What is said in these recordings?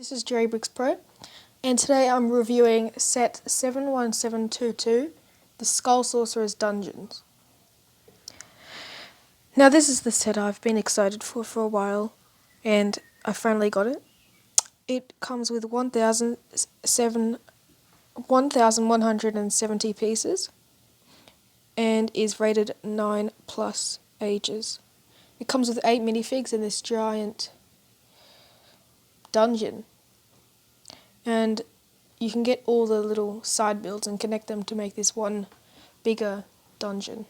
This is Bricks Pro, and today I'm reviewing set 71722, the Sorcerers Dungeons. Now this is the set I've been excited for a while, and I finally got it. It comes with 1,170 pieces, and is rated 9+ ages. It comes with 8 minifigs in this giant dungeon. And you can get all the little side builds and connect them to make this one bigger dungeon.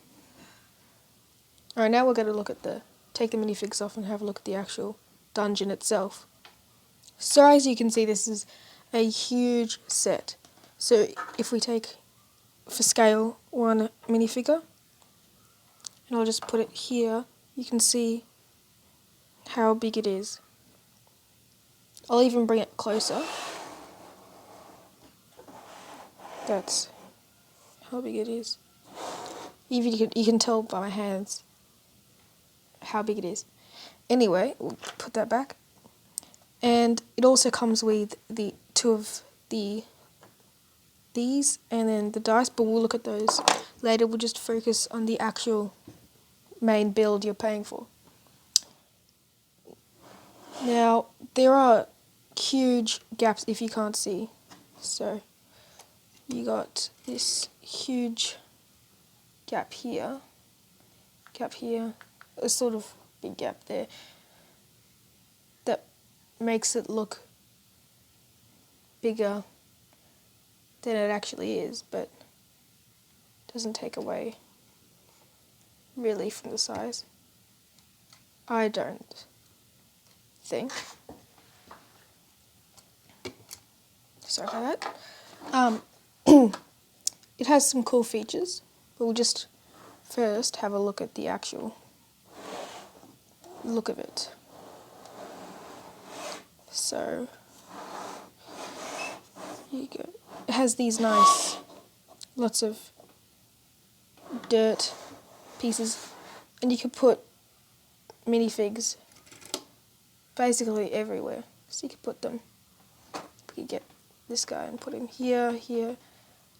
Alright, now we're going to take the minifigs off and have a look at the actual dungeon itself. So as you can see, this is a huge set. So if we take, for scale, one minifigure, and I'll just put it here, you can see how big it is. I'll even bring it closer. That's how big it is. Even you can tell by my hands how big it is. Anyway, we'll put that back. And it also comes with the two of these and then the dice, but we'll look at those later. We'll just focus on the actual main build you're paying for. Now, there are huge gaps if you can't see. So you got this huge gap here, a sort of big gap there that makes it look bigger than it actually is, but doesn't take away really from the size. I don't think. Sorry about that. It has some cool features, but we'll just first have a look at the actual look of it. So, here you go. It has these nice, lots of dirt pieces, and you can put minifigs basically everywhere. So you can put them, you can get this guy and put him here.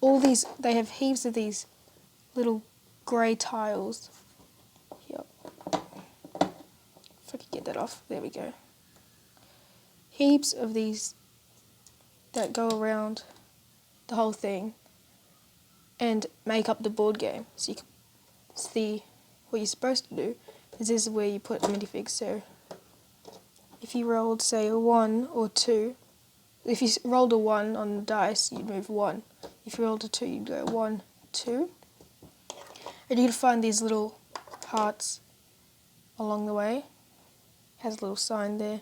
All these, they have heaps of these little grey tiles. Yep. If I could get that off, there we go. Heaps of these that go around the whole thing and make up the board game. So you can see what you're supposed to do. This is where you put minifigs. So if you rolled, say, a 1 or 2, if you rolled a 1 on the dice, you'd move 1. If you rolled a 2, you'd go 1, 2. And you can find these little hearts along the way. It has a little sign there.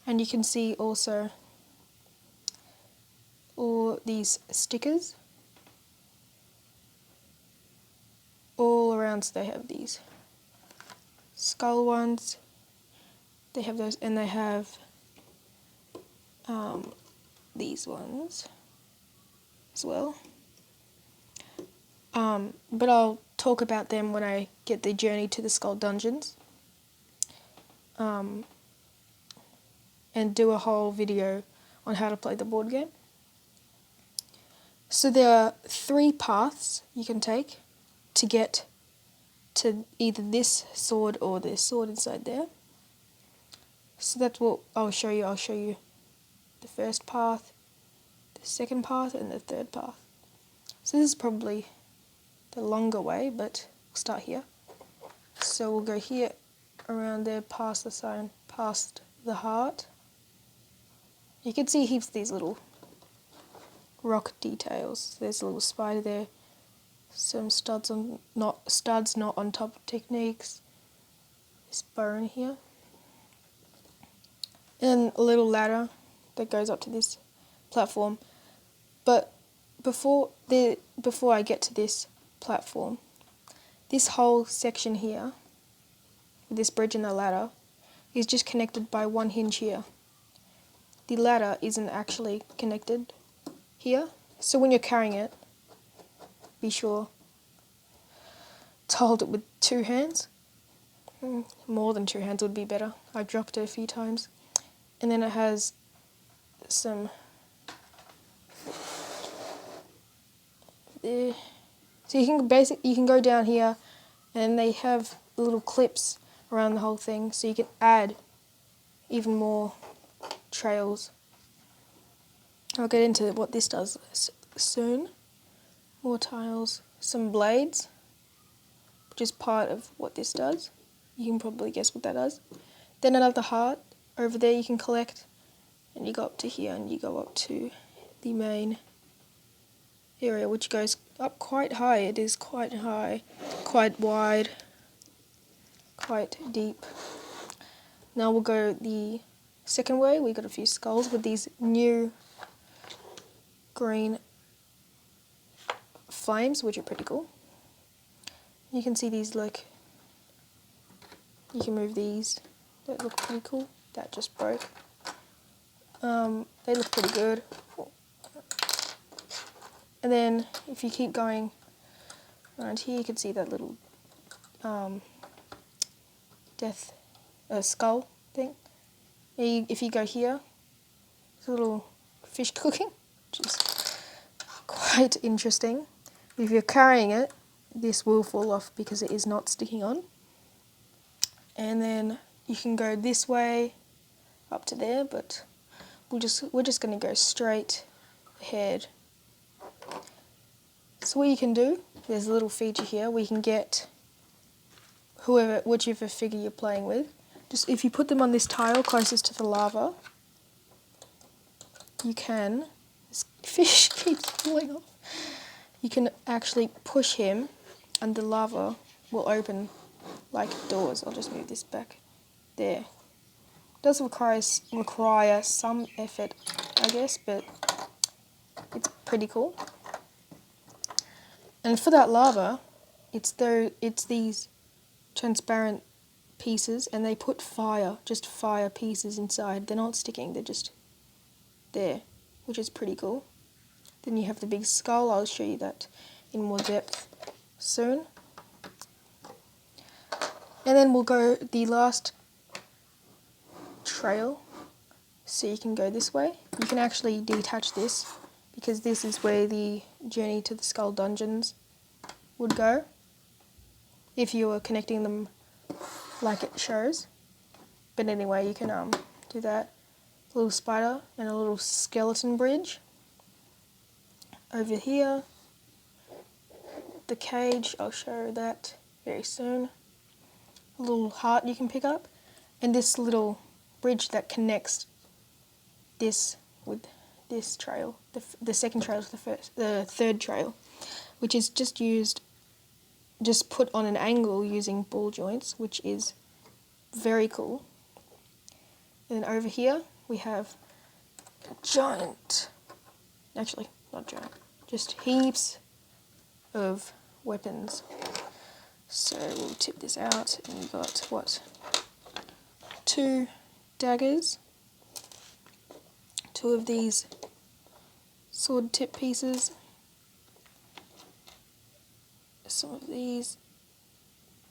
And you can see also all these stickers all around. So they have these skull ones. They have those, and they have these ones as well. But I'll talk about them when I get the journey to the Skull Dungeons. And do a whole video on how to play the board game. So there are 3 paths you can take to get to either this sword or this sword inside there. So that's what I'll show you. I'll show you the first path, the second path, and the third path. So this is probably the longer way, but we'll start here. So we'll go here, around there, past the sign, past the heart. You can see heaps of these little rock details. There's a little spider there, some studs not on top techniques, this bone here, and a little ladder that goes up to this platform. But before I get to this platform, this whole section here, with this bridge and the ladder, is just connected by one hinge here. The ladder isn't actually connected here, so when you're carrying it, be sure to hold it with 2 hands. More than 2 hands would be better. I dropped it a few times. And then it has some there. So you can go down here, and they have little clips around the whole thing, so you can add even more trails. I'll get into what this does soon. More tiles, some blades, which is part of what this does. You can probably guess what that does. Then another heart over there you can collect, and you go up to here and you go up to the main area, which goes up quite high. It is quite high, quite wide, quite deep. Now we'll go the second way. We got a few skulls with these new green flames, which are pretty cool. You can see these, like, you can move these. That look pretty cool. That just broke. They look pretty good. And then if you keep going around here, you can see that little death skull thing. If you go here, there's a little fish cooking, which is quite interesting. If you're carrying it, this will fall off because it is not sticking on. And then you can go this way up to there, but we're just going to go straight ahead. So what you can do, there's a little feature here where you can get whichever figure you're playing with. Just if you put them on this tile closest to the lava, you can, this fish keeps falling off, you can actually push him and the lava will open like doors. I'll just move this back there. It does require some effort, I guess, but it's pretty cool. And for that lava, it's these transparent pieces, and they put just fire pieces inside. They're not sticking, they're just there, which is pretty cool. Then you have the big skull. I'll show you that in more depth soon. And then we'll go the last trail, so you can go this way. You can actually detach this, because this is where the journey to the skull dungeons would go, if you were connecting them like it shows. But anyway, you can do that. A little spider and a little skeleton bridge. Over here, the cage, I'll show that very soon. A little heart you can pick up, and this little bridge that connects this with this trail, the second trail to the third trail, which is just put on an angle using ball joints, which is very cool. And then over here we have a giant, actually not giant, just heaps of weapons. So we'll tip this out, and we've got, what, 2 daggers, 2 of these sword tip pieces, some of these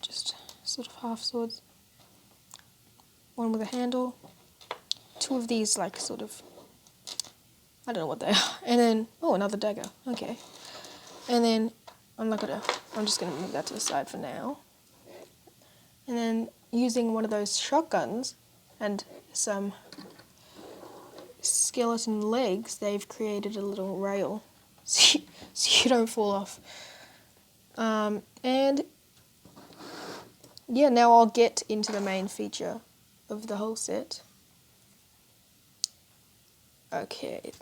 just sort of half swords, 1 with a handle, 2 of these like sort of, I don't know what they are, and then, oh, another dagger, okay. And then I'm just going to move that to the side for now. And then using one of those shotguns and some skeleton legs, they've created a little rail so you don't fall off. And yeah, now I'll get into the main feature of the whole set. Okay.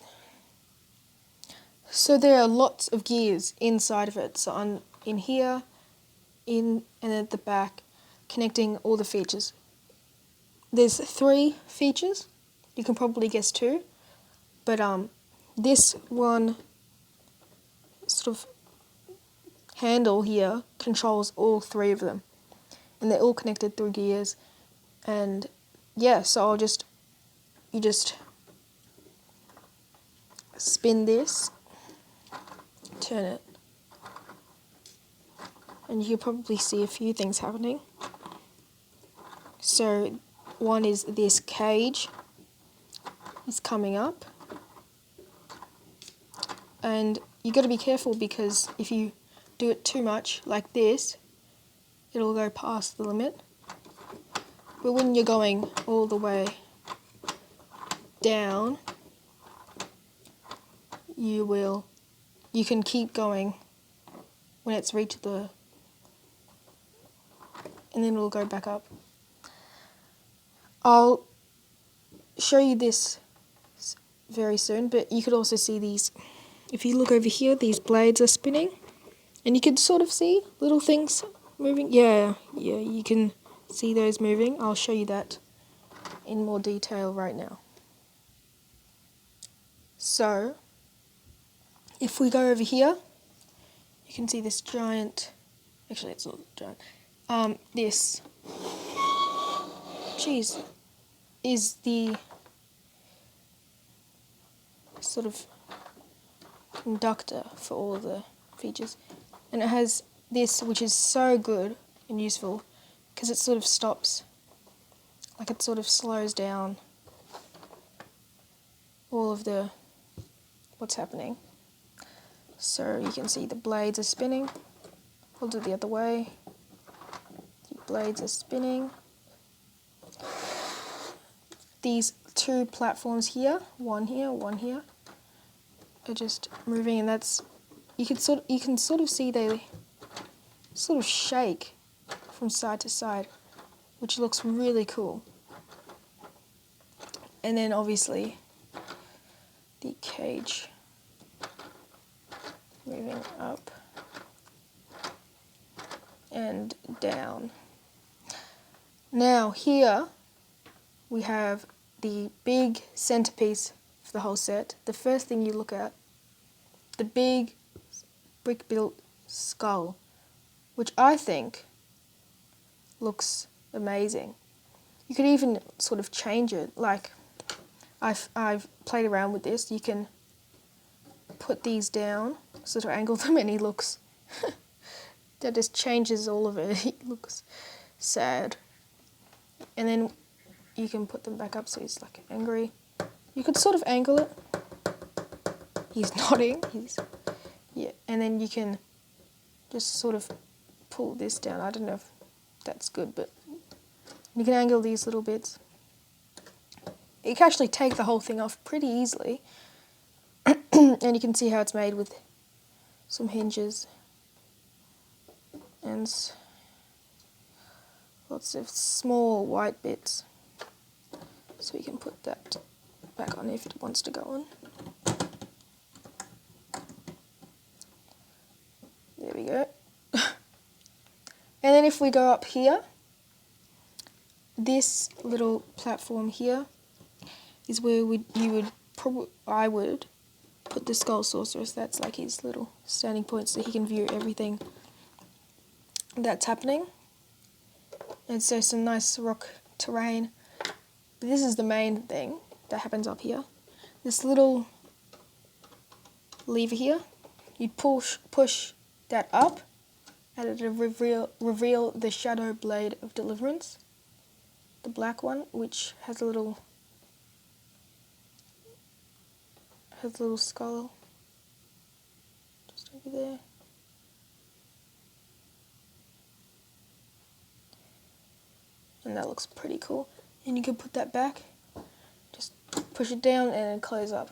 So there are lots of gears inside of it. So in here, and at the back, connecting all the features. There's 3 features. You can probably guess 2, but this one sort of handle here controls all 3 of them, and they're all connected through gears. And yeah, so you just spin this, turn it, and you can probably see a few things happening. So one is this cage is coming up, And you got to be careful, because if you do it too much like this, it'll go past the limit. But when you're going all the way down, you can keep going when it's reached the, and then it'll go back up. I'll show you this very soon, but you could also see these. If you look over here, these blades are spinning, and you can sort of see little things moving. Yeah, you can see those moving. I'll show you that in more detail right now. So, if we go over here, you can see this giant, actually it's not giant, this, is the sort of conductor for all the features. And it has this, which is so good and useful, because it sort of stops, like it sort of slows down all of the what's happening. So you can see the blades are spinning. I'll do it the other way. The blades are spinning. These two platforms here, one here, are just moving, and that's, you can sort of see they sort of shake from side to side, which looks really cool. And then obviously the cage moving up and down. Now here we have the big centerpiece for the whole set. The first thing you look at, the big brick-built skull, which I think looks amazing. You could even sort of change it, like I've played around with this. You can put these down, sort of angle them, and he looks, that just changes all of it. He looks sad. And then you can put them back up so he's like angry. You could sort of angle it. He's nodding. Yeah. And then you can just sort of pull this down. I don't know if that's good, but you can angle these little bits. You can actually take the whole thing off pretty easily. And you can see how it's made with some hinges and lots of small white bits. So you can put that back on if it wants to go on. There we go. And then if we go up here, this little platform here is where I would put the Skull Sorceress. That's like his little standing point, so he can view everything that's happening. And so some nice rock terrain. But this is the main thing that happens up here. This little lever here, you'd push that up, and it would reveal the Shadow Blade of Deliverance, the black one, which has a little skull just over there. And that looks pretty cool. And you can put that back, just push it down and close up.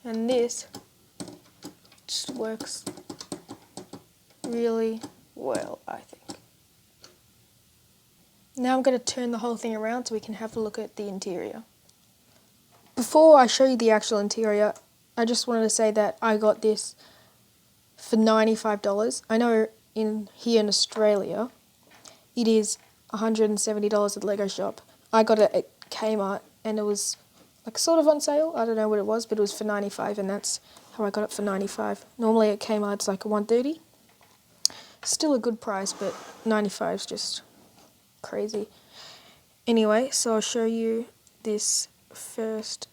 And this just works really well, I think. Now I'm going to turn the whole thing around so we can have a look at the interior. Before I show you the actual interior, I just wanted to say that I got this for $95. I know here in Australia it is $170 at Lego Shop. I got it at Kmart and it was like sort of on sale. I don't know what it was, but it was for $95, and that's how I got it for $95. Normally at Kmart it's like $130. Still a good price, but $95 is just crazy. Anyway, so I'll show you this first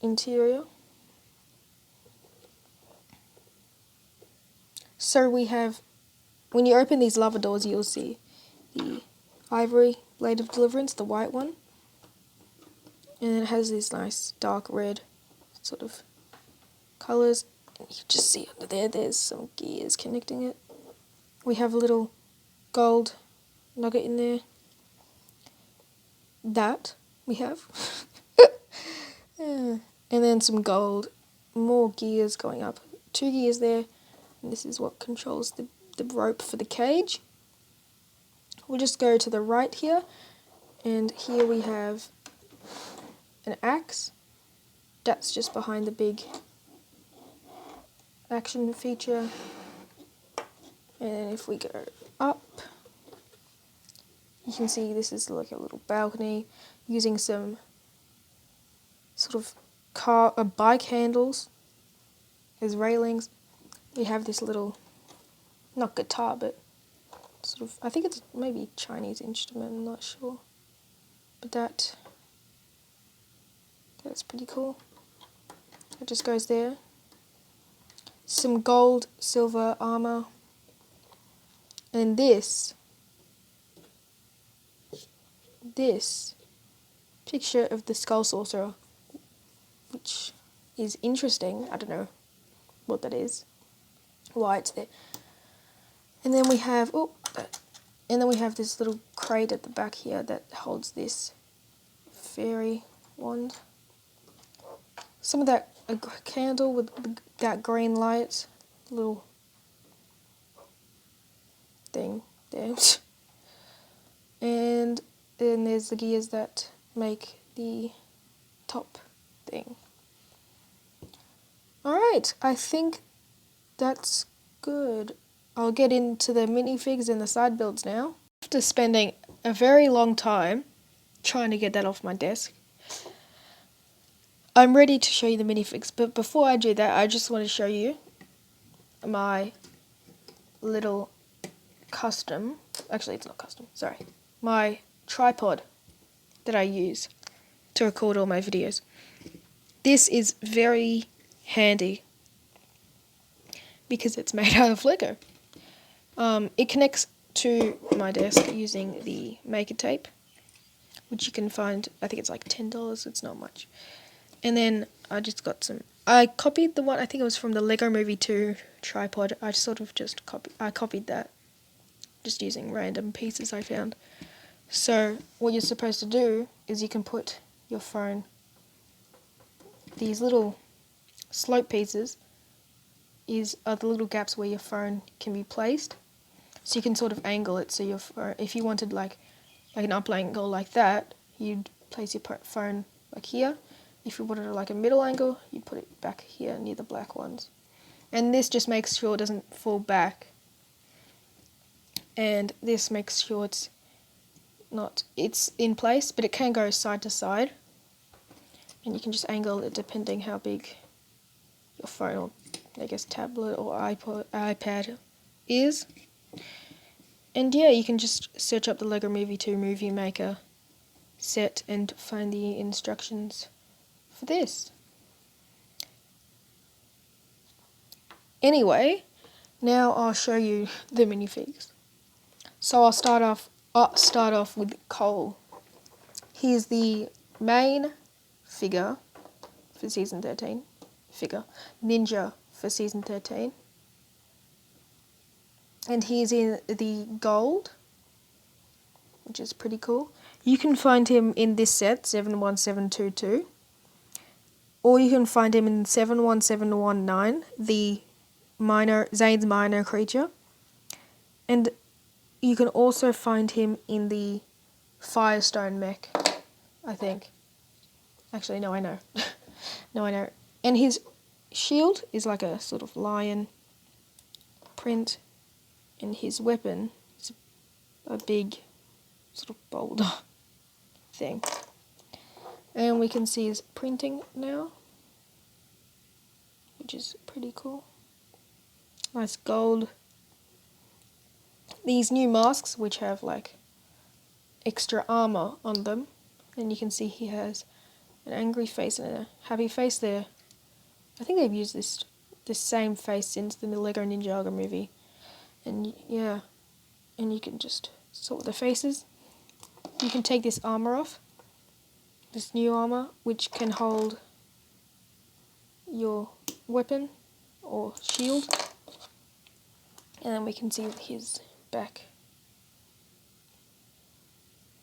interior. So we have, when you open these lava doors, you'll see the ivory blade of deliverance, the white one, and it has this nice dark red sort of colours. And you can just see under there, there's some gears connecting it. We have a little gold nugget in there. That we have. Yeah. And then some gold, more gears going up. 2 gears there. And this is what controls the rope for the cage. We'll just go to the right here. And here we have an axe. That's just behind the big action feature. And if we go up, you can see this is like a little balcony using some sort of bike handles as railings. We have this little, not guitar, but sort of, I think it's maybe Chinese instrument, I'm not sure. But that's pretty cool. It just goes there. Some gold, silver armor. And this picture of the Skull Sorcerer, which is interesting. I don't know what that is, why it's there. And then we have this little crate at the back here that holds this fairy wand. Some of that, a candle with that green light, little thing there. And then there's the gears that make the top thing. Alright, I think that's good. I'll get into the minifigs and the side builds now. After spending a very long time trying to get that off my desk, I'm ready to show you the minifigs, but before I do that, I just want to show you my little custom, actually it's not custom, sorry, my tripod that I use to record all my videos. This is very handy because it's made out of Lego. It connects to my desk using the maker tape, which you can find, I think it's like $10, it's not much. And then I just got I copied the one, I think it was from the Lego Movie 2 tripod. I copied that, just using random pieces I found. So what you're supposed to do is you can put your phone, these little slope pieces are the little gaps where your phone can be placed. So you can sort of angle it, so your phone, if you wanted like an up angle like that, you'd place your phone like here. If you wanted like a middle angle, you'd put it back here near the black ones. And this just makes sure it doesn't fall back. And this makes sure it's in place, but it can go side to side. And you can just angle it depending how big your phone, or I guess tablet or iPad is. And yeah, you can just search up the Lego Movie 2 Movie Maker set and find the instructions for this. Anyway, now I'll show you the minifigs. So I'll start off with Cole. He's the main figure for season 13. Ninja for season 13. And he's in the gold, which is pretty cool. You can find him in this set, 71722. Or you can find him in 71719, the Zane's minor creature. And you can also find him in the Firestone mech, I think. Actually, no, I know. No, I know. And his shield is like a sort of lion print. And his weapon is a big sort of boulder thing. And we can see his printing now, which is pretty cool. Nice gold. These new masks, which have like extra armor on them, and you can see he has an angry face and a happy face there. I think they've used this same face since the Lego Ninjago movie. And yeah, and you can just sort the faces. You can take this armor off, this new armor, which can hold your weapon or shield. And then we can see his back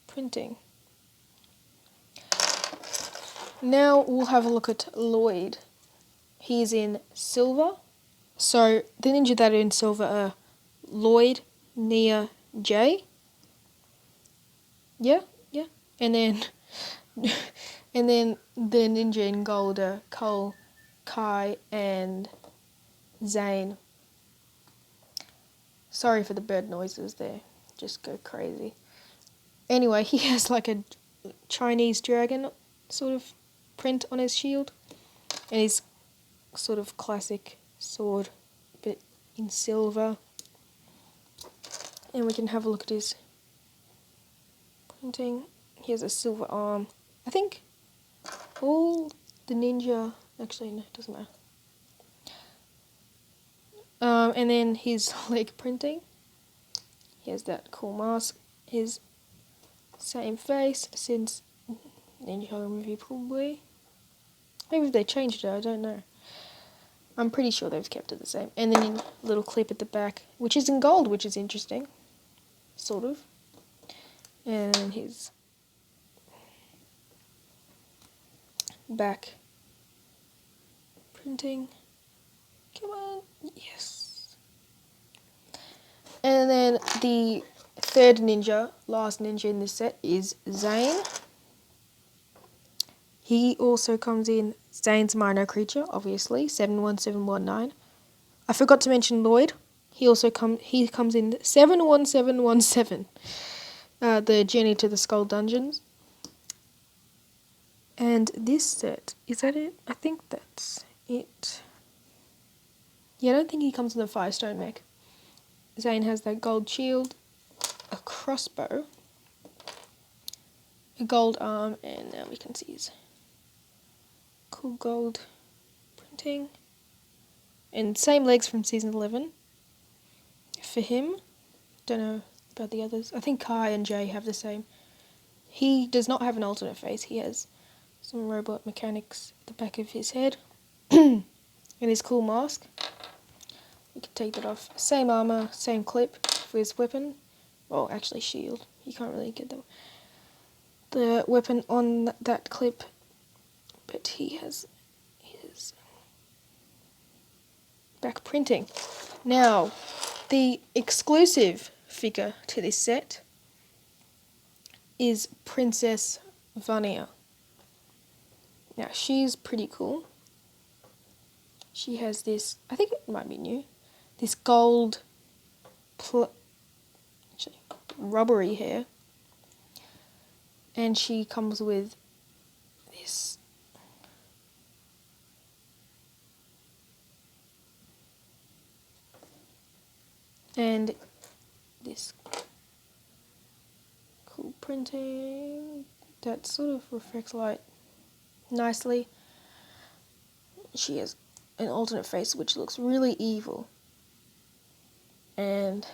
printing. Now we'll have a look at Lloyd. He's in silver. So the ninja that are in silver are Lloyd, Nia, Jay. Yeah. And then and then the ninja in gold are Cole, Kai, and Zane. Sorry for the bird noises there. Just go crazy. Anyway, he has like a Chinese dragon sort of print on his shield. And his sort of classic sword, but in silver. And we can have a look at his printing. He has a silver arm. I think all the ninja... Actually, no, it doesn't matter. And then his leg printing. He has that cool mask. His same face since Ninjago movie probably. Maybe if they changed it, I don't know. I'm pretty sure they've kept it the same. And then a little clip at the back, which is in gold, which is interesting. Sort of. And his back printing. Come on. Yes. And then the third ninja, last ninja in this set, is Zane. He also comes in Zane's minor creature, obviously, 71719. I forgot to mention Lloyd. He comes in 71717. The Journey to the Skull Dungeons. And this set, is that it? I think that's it. Yeah, I don't think he comes in the 5-stone mech. Zane has that gold shield, a crossbow, a gold arm, and now we can see his cool gold printing. And same legs from season 11 for him. Don't know about the others. I think Kai and Jay have the same. He does not have an alternate face. He has some robot mechanics at the back of his head. And his cool mask. We can take that off. Same armor, same clip for his weapon. Well, actually shield. You can't really get the weapon on that clip. But he has his back printing. Now, the exclusive figure to this set is Princess Vania. Now, she's pretty cool. She has this, I think it might be new, this gold, rubbery hair. And she comes with this and this cool printing that sort of reflects light nicely. She has an alternate face which looks really evil. And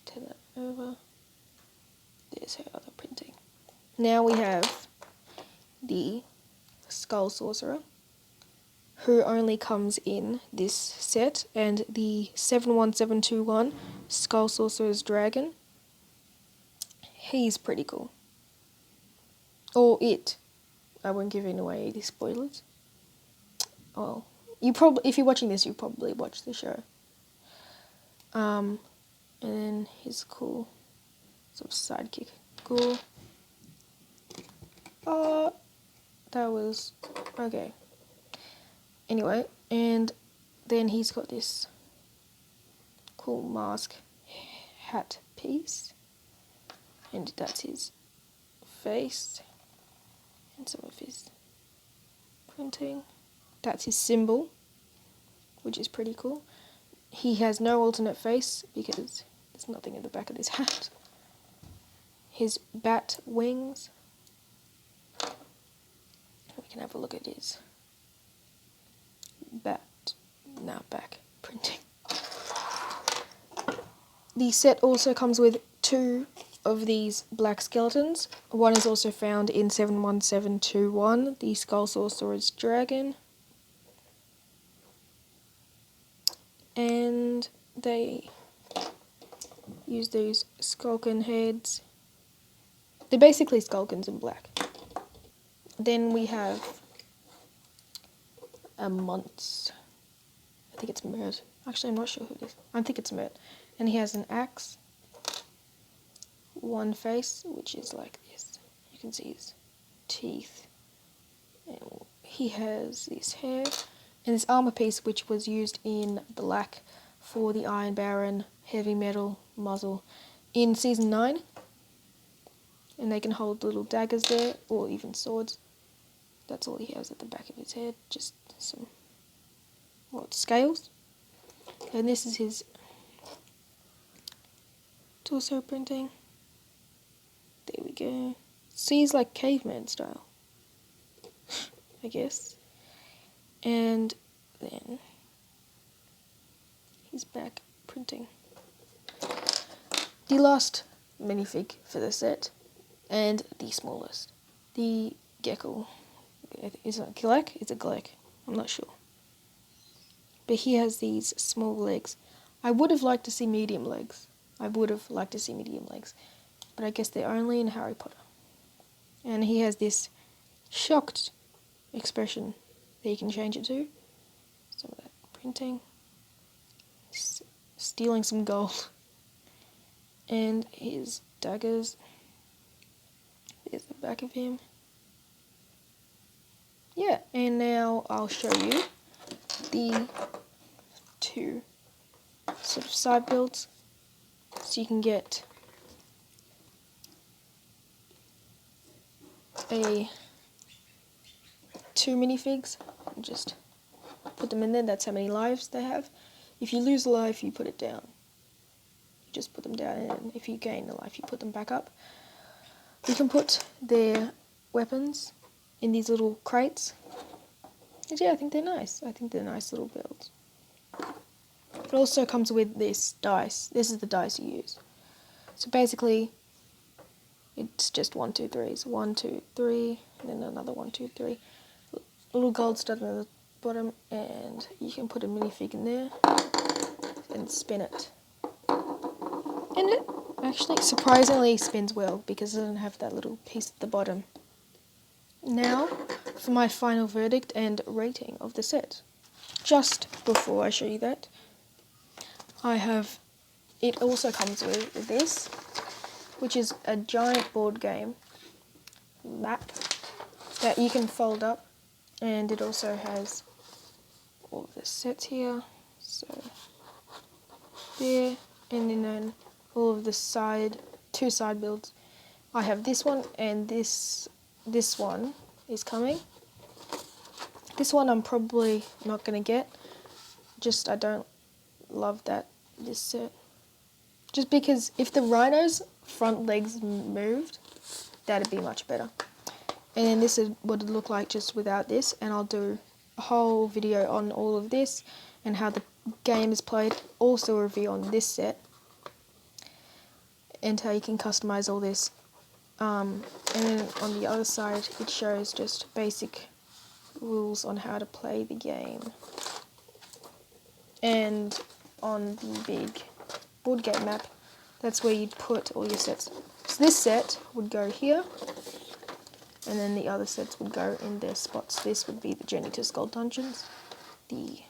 turn that over. There's her other printing. Now we have the Skull Sorcerer, who only comes in this set, and the 71721 Skull Sorcerer's Dragon. He's pretty cool. Or it. I won't give away any spoilers. Well, if you're watching this, you probably watched the show. And then his cool sort of sidekick. Cool. That was okay. Anyway, and then he's got this cool mask hat piece, and that's his face and some of his printing. That's his symbol, which is pretty cool. He has no alternate face because there's nothing at the back of this hat. His bat wings. We can have a look at his back printing. The set also comes with 2 of these black skeletons. One is also found in 71721, the Skull Sorcerer's Dragon. and they use these skulkin heads. They're basically skulkins in black. Then we have a Muntz. I think it's Mert. Actually, I'm not sure who it is. I think it's Mert. And he has an axe, one face, which is like this. You can see his teeth. And he has this hair, and this armor piece, which was used in black for the Iron Baron heavy metal muzzle in Season 9. And they can hold little daggers there, or even swords. That's all he has at the back of his head, just some, scales. And this is his torso printing. There we go. So he's like caveman style, I guess. And then his back printing. The last minifig for the set, and the smallest, the gecko. Is it Glek? It's a Glek. I'm not sure. But he has these small legs. I would have liked to see medium legs. But I guess they're only in Harry Potter. And he has this shocked expression that you can change it to. Some of that printing. Stealing some gold. And his daggers. There's the back of him. Yeah, and now I'll show you the two sort of side builds. So you can get two minifigs and just put them in there. That's how many lives they have. If you lose a life, you put it down. You just put them down, and if you gain a life, you put them back up. You can put their weapons in these little crates. And yeah, I think they're nice. I think they're nice little builds. It also comes with this dice. This is the dice you use. So basically, it's just 1, 2, 3s. 1, 2, 3, and then another 1, 2, 3. Little gold stud at the bottom, and you can put a minifig in there and spin it. And it actually surprisingly spins well because it doesn't have that little piece at the bottom. Now for my final verdict and rating of the set. Just before I show you that, it also comes with this, which is a giant board game map that you can fold up, and it also has all of the sets here, so there, and then all of the two side builds. I have this one, and this one is coming. This one I'm probably not going to get, just I don't love this set. Just because if the rhino's front legs moved, that'd be much better. And then this is what it'd look like just without this, and I'll do a whole video on all of this and how the game is played, also a review on this set, and how you can customize all this. And then on the other side it shows just basic rules on how to play the game. And on the big board game map, that's where you'd put all your sets. So this set would go here, and then the other sets would go in their spots. This would be the Journey to Skull Dungeons, the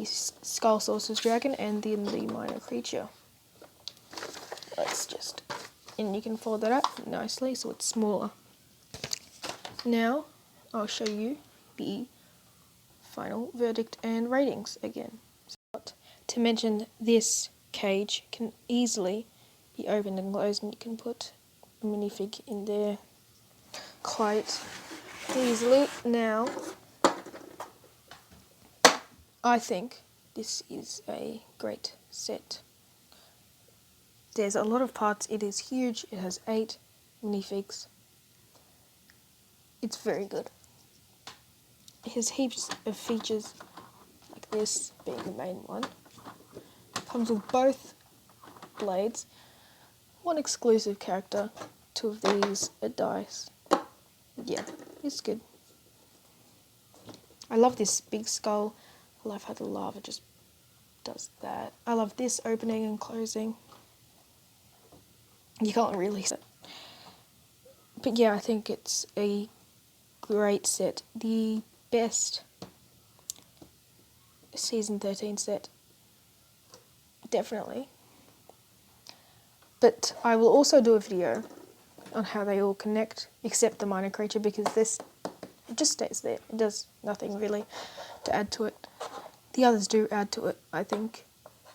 Skull Sorcerer's Dragon, and then the Minor Creature. And you can fold that up nicely so it's smaller. Now I'll show you the final verdict and ratings again. To mention, this cage can easily be opened and closed, and you can put a minifig in there quite easily. Now, I think this is a great set. There's a lot of parts, it is huge, it has 8 minifigs. It's very good. It has heaps of features, like this being the main one. It comes with both blades, one exclusive character, 2 of these, a dice. Yeah, it's good. I love this big skull. I love how the lava just does that. I love this opening and closing. You can't really see it. But yeah, I think it's a great set. The best Season 13 set. Definitely. But I will also do a video on how they all connect, except the minor creature, because this it just stays there. It does nothing really to add to it. The others do add to it, I think,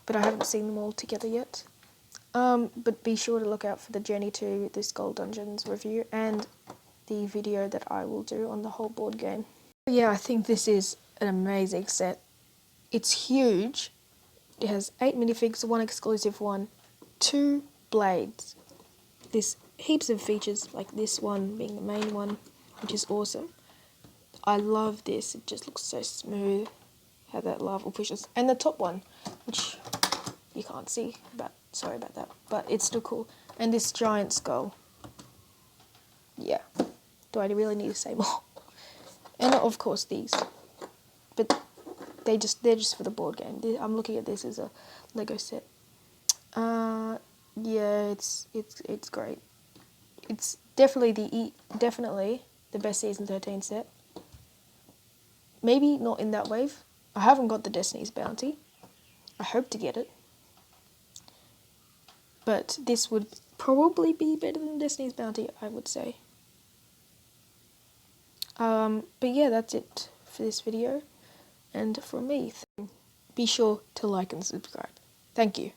but I haven't seen them all together yet. But be sure to look out for the Journey to the Skull Dungeons review and the video that I will do on the whole board game. Yeah, I think this is an amazing set. It's huge. It has 8 minifigs, 1 exclusive one, 2 blades. There's heaps of features, like this one being the main one, which is awesome. I love this. It just looks so smooth. How that lava pushes. And the top one, which you can't see, but sorry about that. But it's still cool. And this giant skull. Yeah. Do I really need to say more? And of course these. But they're just for the board game. I'm looking at this as a Lego set. Yeah, it's great. It's definitely the best Season 13 set. Maybe not in that wave. I haven't got the Destiny's Bounty. I hope to get it. But this would probably be better than Destiny's Bounty, I would say. But yeah, that's it for this video. And from me, be sure to like and subscribe. Thank you.